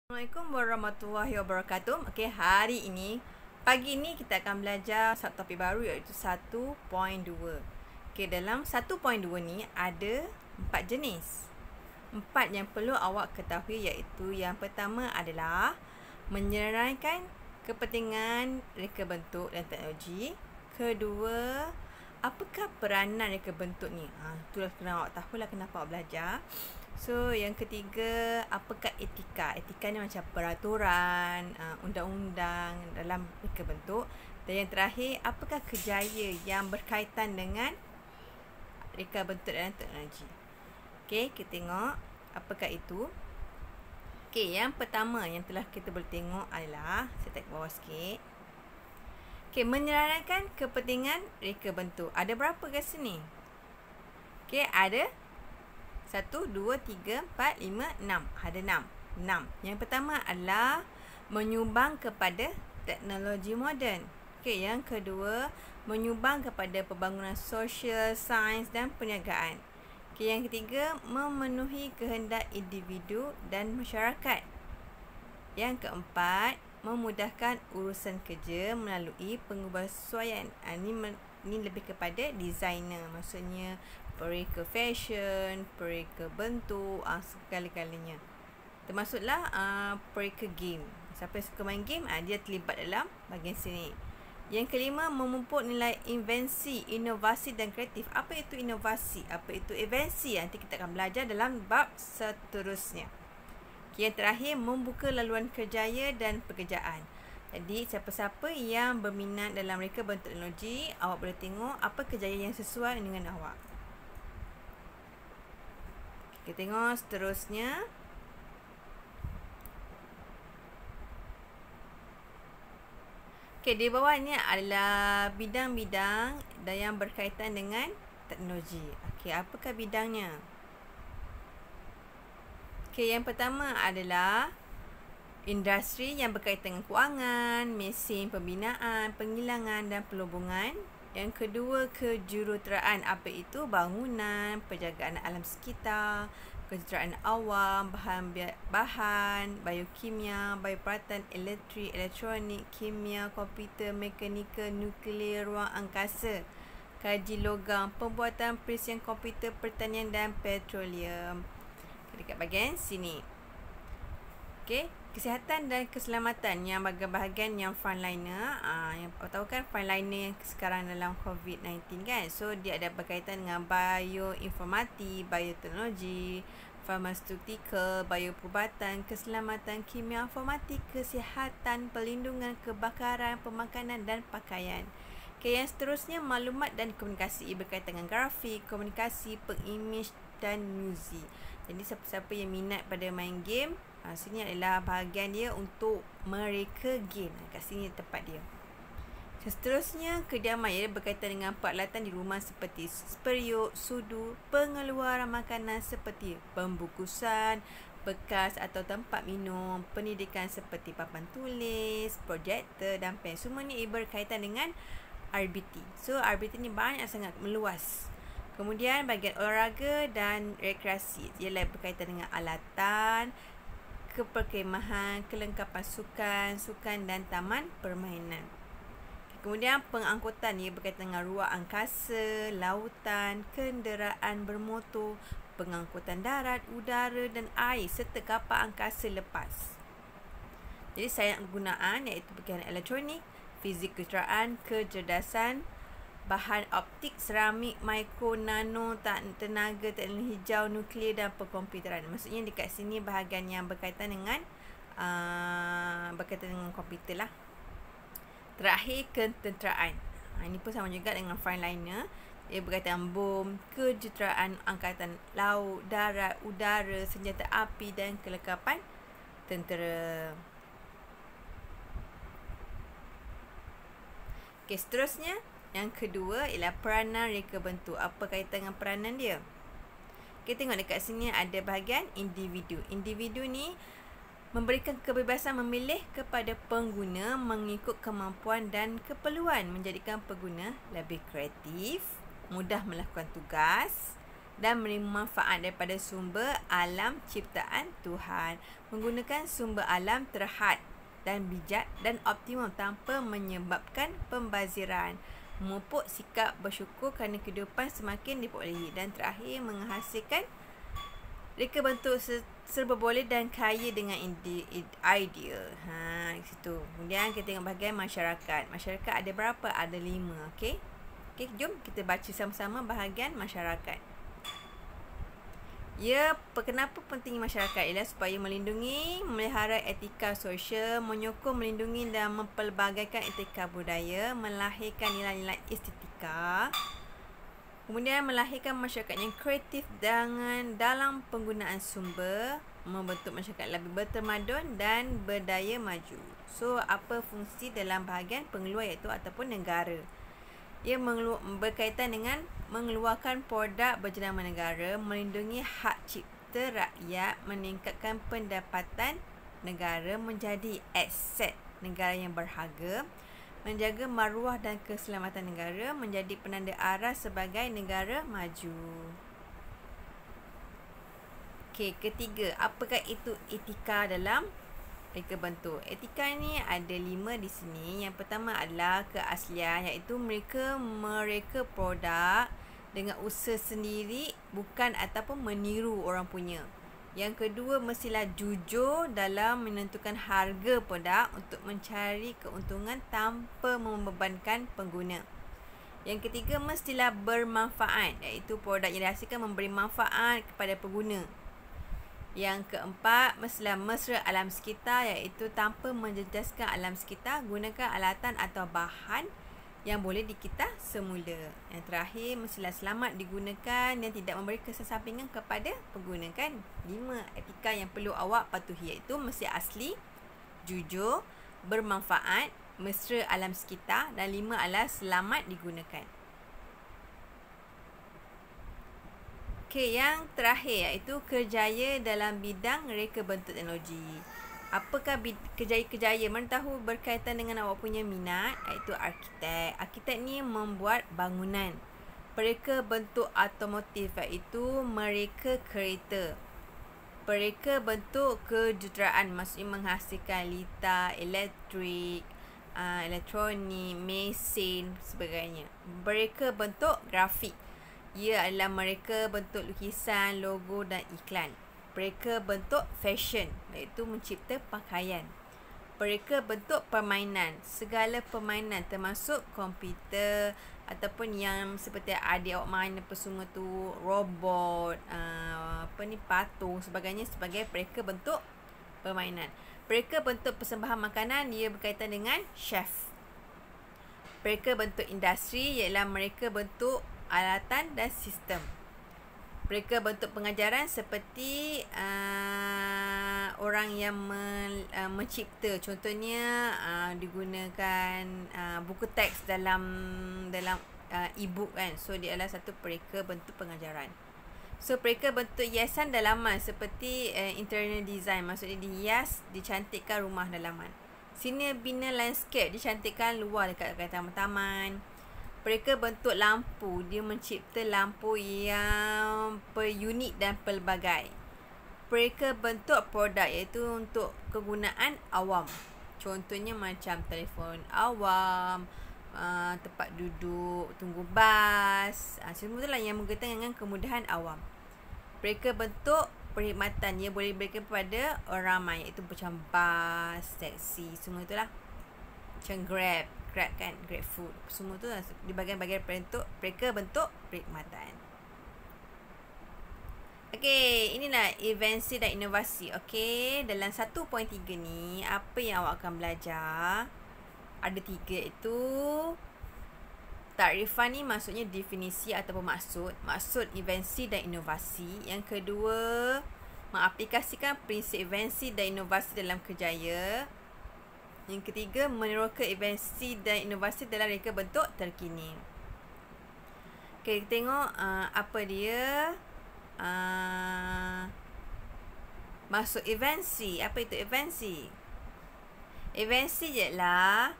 Assalamualaikum warahmatullahi wabarakatuh. Okey, hari ini, pagi ini kita akan belajar satu topik baru iaitu 1.2. Okey, dalam 1.2 ni ada 4 jenis. 4 yang perlu awak ketahui iaitu yang pertama adalah menyeraikan kepentingan reka bentuk dan teknologi. Kedua, apakah peranan reka bentuk ni? Itulah kena awak tahulah kenapa awak belajar. So, yang ketiga, apakah etika? Etika ni macam peraturan, undang-undang dalam reka bentuk. Dan yang terakhir, apakah kejayaan yang berkaitan dengan reka bentuk dan teknologi? Okey, kita tengok apakah itu. Okey, yang pertama yang telah kita boleh tengok adalah, saya tak bawah sikit. Okey, menyerahkan kepentingan reka bentuk. Ada berapa kat sini? Okey, ada 1, 2, 3, 4, 5, 6. Ada 6. Yang pertama adalah menyumbang kepada teknologi moden. Okey, yang kedua, menyumbang kepada pembangunan sosial, sains dan perniagaan. Okey, yang ketiga, memenuhi kehendak individu dan masyarakat. Yang keempat, memudahkan urusan kerja melalui pengubahsuaian. Ini lebih kepada designer, maksudnya pereka fashion, pereka bentuk, segala-galanya. Termasuklah pereka game. Siapa yang suka main game, dia terlibat dalam bahagian sini. Yang kelima, memupuk nilai invensi, inovasi dan kreatif. Apa itu inovasi? Apa itu invensi? Nanti kita akan belajar dalam bab seterusnya. Yang terakhir, membuka laluan kerjaya dan pekerjaan. Jadi, siapa-siapa yang berminat dalam reka bentuk teknologi, awak boleh tengok apa kejayaan yang sesuai dengan awak. Kita tengok seterusnya. Okey, di bawah ni adalah bidang-bidang yang berkaitan dengan teknologi. Okey, apakah bidangnya? Okey, yang pertama adalah industri yang berkaitan dengan kewangan, mesin pembinaan, penghilangan dan perhubungan. Yang kedua, kejuruteraan. Apa itu? Bangunan, penjagaan alam sekitar, kejuruteraan awam, bahan, biokimia, bioperalatan, elektrik, elektronik, kimia, komputer, mekanika, nuklear, ruang angkasa, kaji logam, pembuatan perisian komputer, pertanian dan petroleum. Dekat bahagian sini. Okey, kesihatan dan keselamatan yang bahagian yang frontliner. Yang tahu kan frontliner sekarang dalam COVID-19 kan. So dia ada berkaitan dengan bioinformatik, bioteknologi, farmaseutika, bioperubatan, keselamatan, kimia informatik, kesihatan, perlindungan, kebakaran, pemakanan dan pakaian. Okay, yang seterusnya maklumat dan komunikasi berkaitan dengan grafik, komunikasi, pengimage dan muzik. Jadi siapa-siapa yang minat pada main game, sini adalah bahagian dia untuk mereka game. Kat sini tempat dia. Seterusnya, kediaman ia berkaitan dengan peralatan di rumah seperti periuk, sudu, pengeluaran makanan seperti pembungkusan, bekas atau tempat minum, pendidikan seperti papan tulis, projektor dan pen. Semua ni berkaitan dengan RBT. So, RBT ni banyak sangat meluas. Kemudian, bahagian olahraga dan rekreasi. Ialah berkaitan dengan alatan, keperkemahan, kelengkapan sukan dan taman permainan. Kemudian pengangkutan ia berkaitan dengan ruang angkasa, lautan, kenderaan bermotor, pengangkutan darat, udara dan air serta kapal angkasa lepas. Jadi sains penggunaan iaitu bahagian elektronik, fizik kejuruteraan, kecerdasan, bahan optik, seramik, mikro, nano, tenaga, teknologi hijau, nuklear dan perkomputeran. Maksudnya dekat sini bahagian yang berkaitan dengan komputer lah. Terakhir, ketenteraan. Ini pun sama juga dengan frontliner. Ia berkaitan bom, kejuruteraan angkatan laut, darat, udara, senjata api dan kelengkapan tentera. Okey, seterusnya. Yang kedua ialah peranan reka bentuk. Apa kaitan dengan peranan dia? Kita tengok dekat sini ada bahagian individu. Individu ni memberikan kebebasan memilih kepada pengguna mengikut kemampuan dan keperluan, menjadikan pengguna lebih kreatif, mudah melakukan tugas, dan menerima manfaat daripada sumber alam ciptaan Tuhan. Menggunakan sumber alam terhad dan bijak dan optimum tanpa menyebabkan pembaziran. Memupuk sikap bersyukur kerana kehidupan semakin diperolehi. Dan terakhir, menghasilkan reka bentuk serba boleh dan kaya dengan idea. Situ. Kemudian kita tengok bahagian masyarakat. Masyarakat ada berapa? Ada 5. Okey. Okey, jom kita baca sama-sama bahagian masyarakat. Kenapa penting masyarakat ialah supaya melindungi, memelihara etika sosial, menyokong, melindungi dan mempelbagaikan etika budaya, melahirkan nilai-nilai estetika. Kemudian melahirkan masyarakat yang kreatif dalam penggunaan sumber, membentuk masyarakat lebih bertamadun dan berdaya maju. So, apa fungsi dalam bahagian pengeluar iaitu ataupun negara? Ia berkaitan dengan mengeluarkan produk berjenama negara, melindungi hak cipta rakyat, meningkatkan pendapatan negara menjadi aset negara yang berharga, menjaga maruah dan keselamatan negara, menjadi penanda arah sebagai negara maju. Okey, ketiga, apakah itu etika dalam reka bentuk? Etika ni ada 5 di sini. Yang pertama adalah keaslian, iaitu mereka produk dengan usaha sendiri, bukan ataupun meniru orang punya. Yang kedua, mestilah jujur dalam menentukan harga produk untuk mencari keuntungan tanpa membebankan pengguna. Yang ketiga, mestilah bermanfaat, iaitu produk yang dihasilkan memberi manfaat kepada pengguna. Yang keempat, mestilah mesra alam sekitar, iaitu tanpa menjejaskan alam sekitar, gunakan alatan atau bahan yang boleh dikita semula. Yang terakhir, mestilah selamat digunakan dan tidak memberi kesan sampingan kepada pengguna. 5 etika yang perlu awak patuhi, iaitu mesti asli, jujur, bermanfaat, mesra alam sekitar, dan 5 adalah selamat digunakan. Okey, yang terakhir iaitu kerjaya dalam bidang reka bentuk teknologi. Apakah kerjaya-kerjaya? Mana tahu berkaitan dengan awak punya minat, iaitu arkitek. Arkitek ni membuat bangunan. Pereka bentuk otomotif, iaitu mereka kereta. Pereka bentuk kejuruteraan, maksudnya menghasilkan litar, elektrik, elektronik, mesin, sebagainya. Mereka bentuk grafik. Ia adalah mereka bentuk lukisan, logo dan iklan. Mereka bentuk fashion, iaitu mencipta pakaian. Mereka bentuk permainan, segala permainan termasuk komputer ataupun yang seperti adik awak main apa semua tu, robot, patung sebagainya sebagai mereka bentuk permainan. Mereka bentuk persembahan makanan, dia berkaitan dengan chef. Mereka bentuk industri ialah mereka bentuk alatan dan sistem. Mereka bentuk pengajaran seperti orang yang mencipta, contohnya digunakan buku teks dalam e-book kan. So dia adalah satu pereka bentuk pengajaran. So pereka bentuk hiasan dalaman seperti interior design, maksudnya dihias, dicantikkan rumah dalaman. Sini bina landscape, dicantikkan luar dekat taman-taman. Mereka bentuk lampu, dia mencipta lampu yang per unit dan pelbagai. Mereka bentuk produk, iaitu untuk kegunaan awam. Contohnya macam telefon awam, tempat duduk, tunggu bas, semua itulah yang berkaitan dengan kemudahan awam. Mereka bentuk perkhidmatan, ia boleh diberikan kepada orang ramai, iaitu macam bas, taksi, semua itulah. Macam Grab kan, Grab Food, semua tu di bahagian-bahagian mereka bentuk perkhidmatan. Okey, inilah invensi dan inovasi. Okey, dalam 1.3 ni apa yang awak akan belajar? Ada 3, iaitu takrifan ni maksudnya definisi ataupun maksud invensi dan inovasi. Yang kedua, mengaplikasikan prinsip invensi dan inovasi dalam kerjaya. Yang ketiga, meneroka invensi dan inovasi dalam reka bentuk terkini. Okay, kita tengok apa dia maksud invensi. Apa itu invensi? Invensi ialah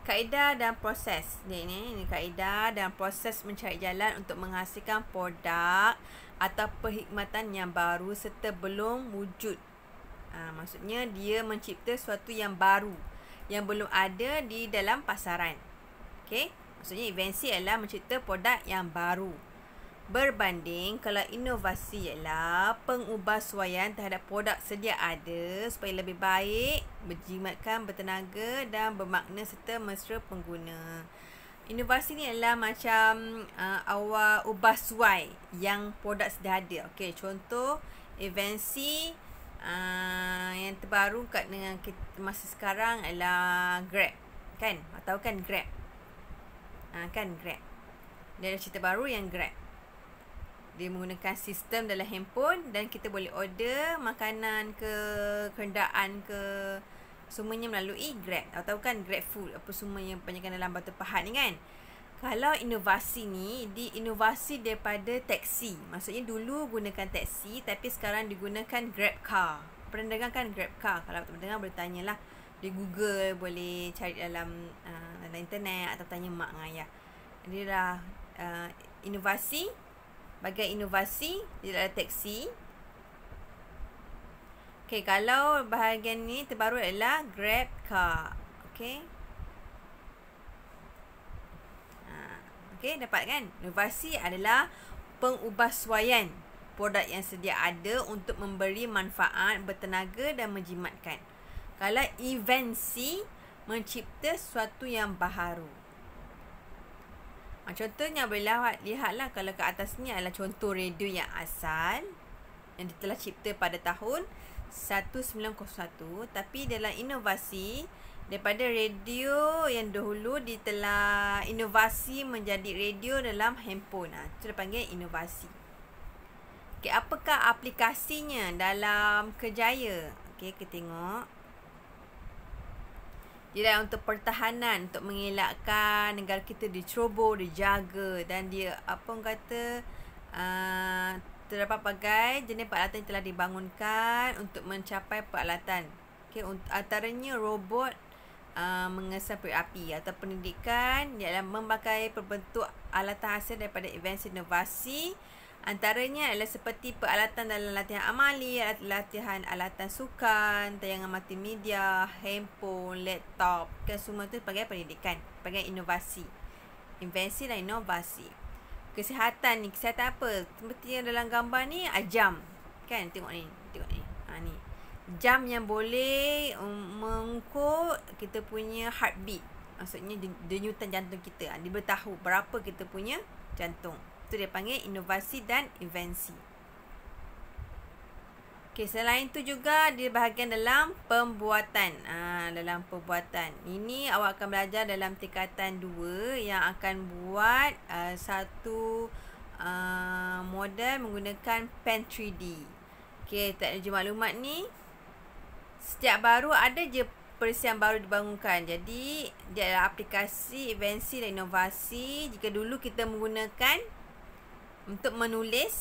kaedah dan proses. Ini kaedah dan proses mencari jalan untuk menghasilkan produk atau perkhidmatan yang baru serta belum wujud. Maksudnya dia mencipta sesuatu yang baru yang belum ada di dalam pasaran. Okey, maksudnya invensi adalah mencipta produk yang baru. Berbanding kalau inovasi ialah pengubahsuaian terhadap produk sedia ada supaya lebih baik, berjimatkan, bertenaga dan bermakna serta mesra pengguna. Inovasi ni adalah macam awal ubah suai yang produk sedia ada. Okey, contoh invensi yang terbaru kat dengan masa sekarang adalah Grab, kan? Tahu kan Grab? Kan Grab. Dia ada cerita baru yang Grab. Dia menggunakan sistem dalam handphone dan kita boleh order makanan ke, kendaan ke, semuanya melalui Grab. Tahu kan Grab Food, apa semua yang banyakkan dalam Batu Pahat ni kan? Kalau inovasi ni, diinovasi daripada taksi. Maksudnya dulu gunakan taksi tapi sekarang digunakan Grab Car. Pernah dengar kan Grab Car? Kalau tak dengar boleh tanyalah. Di Google, boleh cari dalam internet atau tanya mak dengan ayah. Dia dah inovasi. Bagai inovasi di dalam taksi. Okay, kalau bahagian ni terbaru adalah Grab Car. Okay. Okay, dapat kan? Inovasi adalah pengubahsuaian produk yang sedia ada untuk memberi manfaat, bertenaga dan menjimatkan. Kalau invensi, mencipta sesuatu yang baharu. Contohnya boleh lihatlah kalau ke atas ni adalah contoh radio yang asal yang telah cipta pada tahun 1901, tapi dalam inovasi daripada radio yang dahulu telah inovasi menjadi radio dalam handphone. Itu dipanggil inovasi. Okay, apakah aplikasinya dalam kerjaya? Okay, kita tengok. Dia untuk pertahanan, untuk mengelakkan negara kita diceroboh, dijaga, dan dia terdapat pelbagai jenis peralatan yang telah dibangunkan untuk mencapai peralatan. Okay, antaranya robot mengesan periuk api atau pendidikan ialah memakai berbentuk alatan hasil daripada invensi inovasi. Antaranya adalah seperti peralatan dalam latihan amali, latihan alatan sukan, tayangan multimedia, handphone, laptop. Kan semua tu sebagai pendidikan, sebagai inovasi. Invensi dan inovasi. Kesihatan ni, kesihatan apa? Seperti yang dalam gambar ni, jam. Kan, tengok ni. Ni. Jam yang boleh mengukur kita punya heartbeat. Maksudnya denyutan jantung kita. Dia bertahu berapa kita punya jantung. Itu dia panggil inovasi dan invensi. Okey, selain itu juga dia bahagian dalam pembuatan. Dalam pembuatan. Ini awak akan belajar dalam tingkatan 2 yang akan buat satu model menggunakan pen 3D. Okey, teknologi maklumat ni setiap baru ada je perisian baru dibangunkan. Jadi dia adalah aplikasi, invensi dan inovasi. Jika dulu kita menggunakan untuk menulis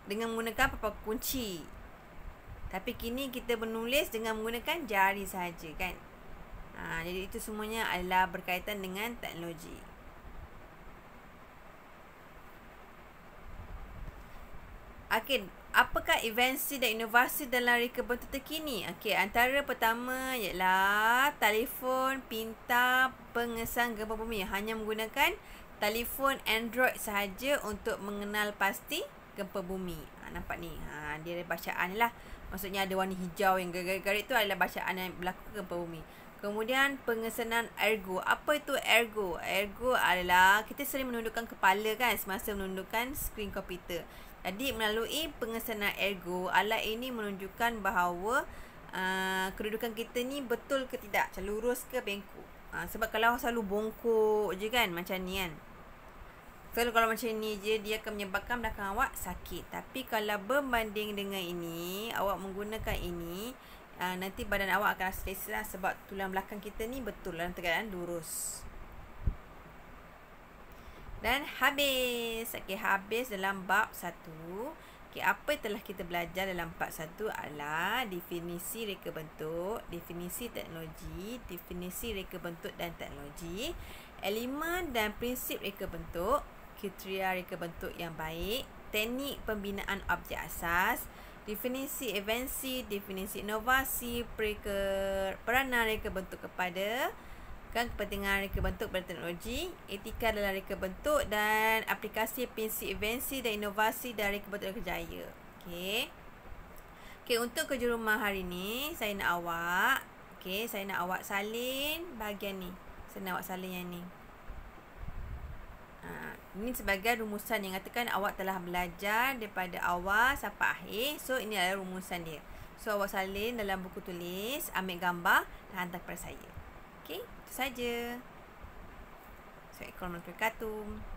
dengan menggunakan papan kunci, tapi kini kita menulis dengan menggunakan jari sahaja, kan? Jadi itu semuanya adalah berkaitan dengan teknologi. Okey, apakah invensi dan inovasi dalam reka bentuk terkini? Okey, antara pertama ialah telefon pintar pengesan gempa bumi. Hanya menggunakan telefon Android sahaja untuk mengenal pasti gempa bumi. Nampak ni. Dia ada bacaan ni lah. Maksudnya ada warna hijau yang garis-garis tu adalah bacaan yang berlaku gempa bumi. Kemudian pengesanan ergo. Apa itu ergo? Ergo adalah kita sering menundukkan kepala kan semasa menundukkan skrin komputer. Jadi melalui pengesanan ergo, alat ini menunjukkan bahawa kedudukan kita ni betul ke tidak, macam lurus ke bengkok. Sebab kalau selalu bongkok je kan macam ni kan. Kalau macam ni je, dia akan menyebabkan belakang awak sakit. Tapi kalau berbanding dengan ini, awak menggunakan ini, nanti badan awak akan selesa sebab tulang belakang kita ni betul dalam keadaan lurus. Dan habis. Okey, habis dalam bab 1. Okey, apa yang telah kita belajar dalam bab 1 adalah definisi reka bentuk, definisi teknologi, definisi reka bentuk dan teknologi, elemen dan prinsip reka bentuk, kriteria reka bentuk yang baik, teknik pembinaan objek asas, definisi invensi, definisi inovasi, peranan reka bentuk kepada kepentingan reka bentuk pada teknologi, etika dalam reka bentuk dan aplikasi prinsip invensi dan inovasi dan reka bentuk dan kerjaya. Okey, untuk kerja rumah hari ni saya nak awak salin bahagian ni. Saya nak awak salin yang ni. Ini sebagai rumusan yang katakan awak telah belajar daripada awal sampai akhir. So, ini adalah rumusan dia. So, awak salin dalam buku tulis, ambil gambar dan hantar kepada saya. Okey, itu saja. Assalamualaikum warahmatullahi wabarakatuh.